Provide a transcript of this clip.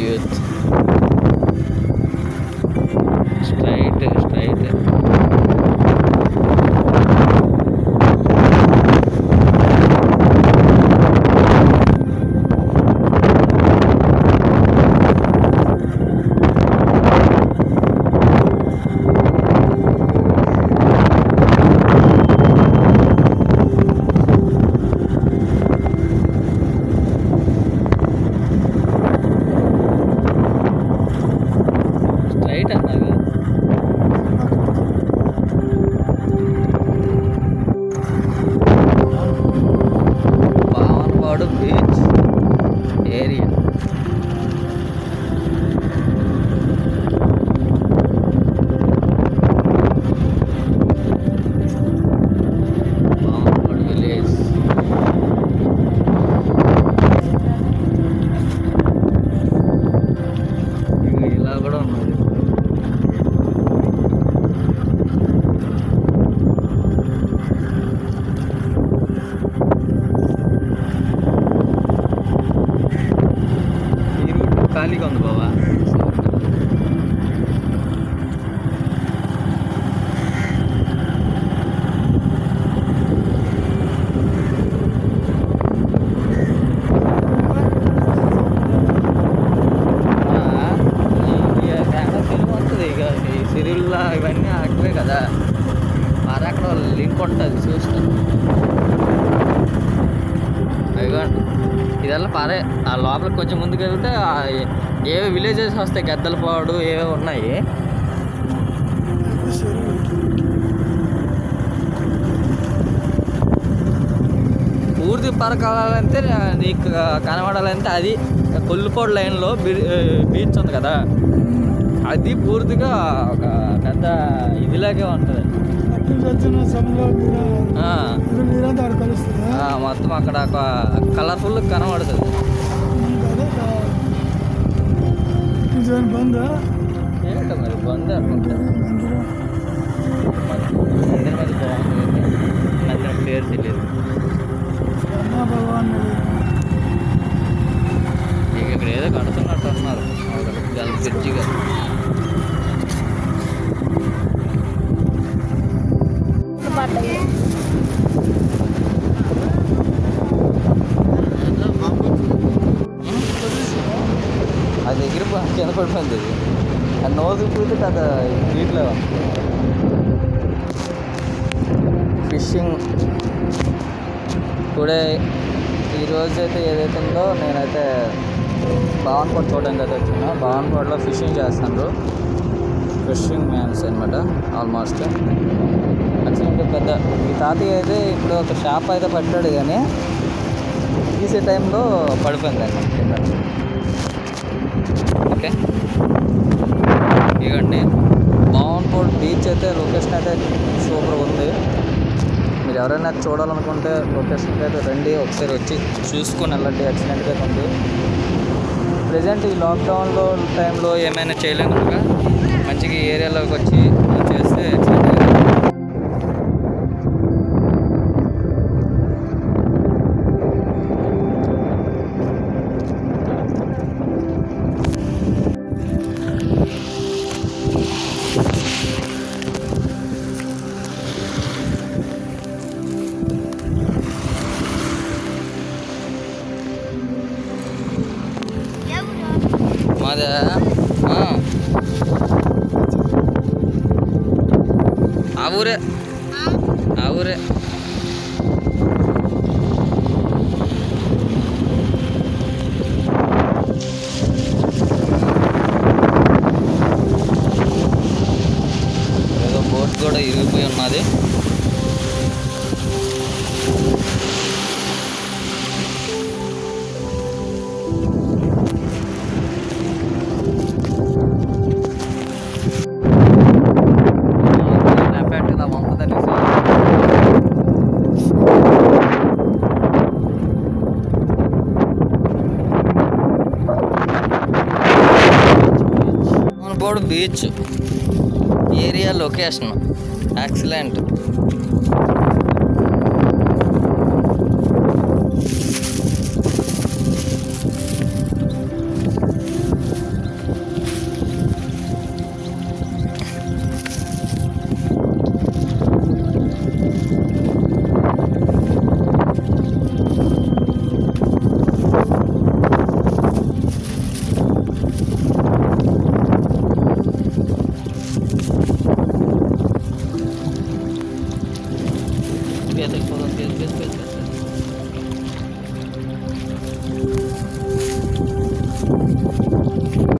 Youth straight అన్నారు. Bhavanapadu beach area. Bhavanapadu village. ఇలా కూడా ఉన్నది. ఖాళీగా ఉంది బాబా. తెలుగు వస్తుంది ఇక ఈ సిరిల్లా ఇవన్నీ అక్కడే కదా, మరి అక్కడ లింక్ ఉంటుంది చూస్తాను. అదిగోండి ఇదల్లా పారే. ఆ లోపలికి కొంచెం ముందుకు వెళ్తే ఏవో విలేజెస్ వస్తాయి, గద్దలపాడు ఏవో ఉన్నాయి. పూర్తి పరకాలంటే నీకు కనబడాలంటే అది కొల్లుపాడు లైన్లో బీచ్ ఉంది కదా, అది పూర్తిగా ఒక పెద్ద ఇదిలాగే ఉంటుంది. మొత్తం అక్కడ ఒక కలర్ఫుల్ కనబడుతుంది. ఏంటో మరి బంద్ అనుకుంటా. మందిరం అది బాగుంటుంది, నాకు పేరు తెలియదు. ఇక ఇక్కడ ఏదో కడుతున్నట్టు అన్నారు బ్రిడ్జిగా. అది ఎగిరి కింద పడిపోయింది. అది నోజు పూతే కదా నీటిలో. ఫిషింగ్ టుడే ఈరోజు అయితే ఏదైతే ఉందో, నేనైతే బావనపాడు చూడడానికి అయితే వచ్చినా. బావనపాడులో ఫిషింగ్ చేస్తాను. ఫిషింగ్ మ్యాన్స్ అనమాట ఆల్మోస్ట్. యాక్చువల్లీ పెద్ద ఈ తాతయ్య అయితే ఇప్పుడు ఒక షాప్ అయితే పెట్టాడు, కానీ తీసే టైంలో పడిపోయిందండి కింద. ఓకే ఇవ్వండి బావనపాడు బీచ్ అయితే లొకేషన్ అయితే సూపర్ ఉంది. మీరు ఎవరైనా చూడాలనుకుంటే లొకేషన్కి అయితే రండి, ఒకసారి వచ్చి చూసుకొని వెళ్ళండి. ఎక్సలెంట్గా ఉంది. ప్రజెంట్ ఈ లాక్డౌన్లో టైంలో ఏమైనా చేయలేము కనుక మంచిగా ఈ ఏరియాలోకి వచ్చి చేస్తే ఎక్సలెంట్గా. మాదే ఆ ఊరే. ఏదో బోట్ కూడా ఇరిగిపోయి ఉన్నది. Beach area location excellent. Fíjate,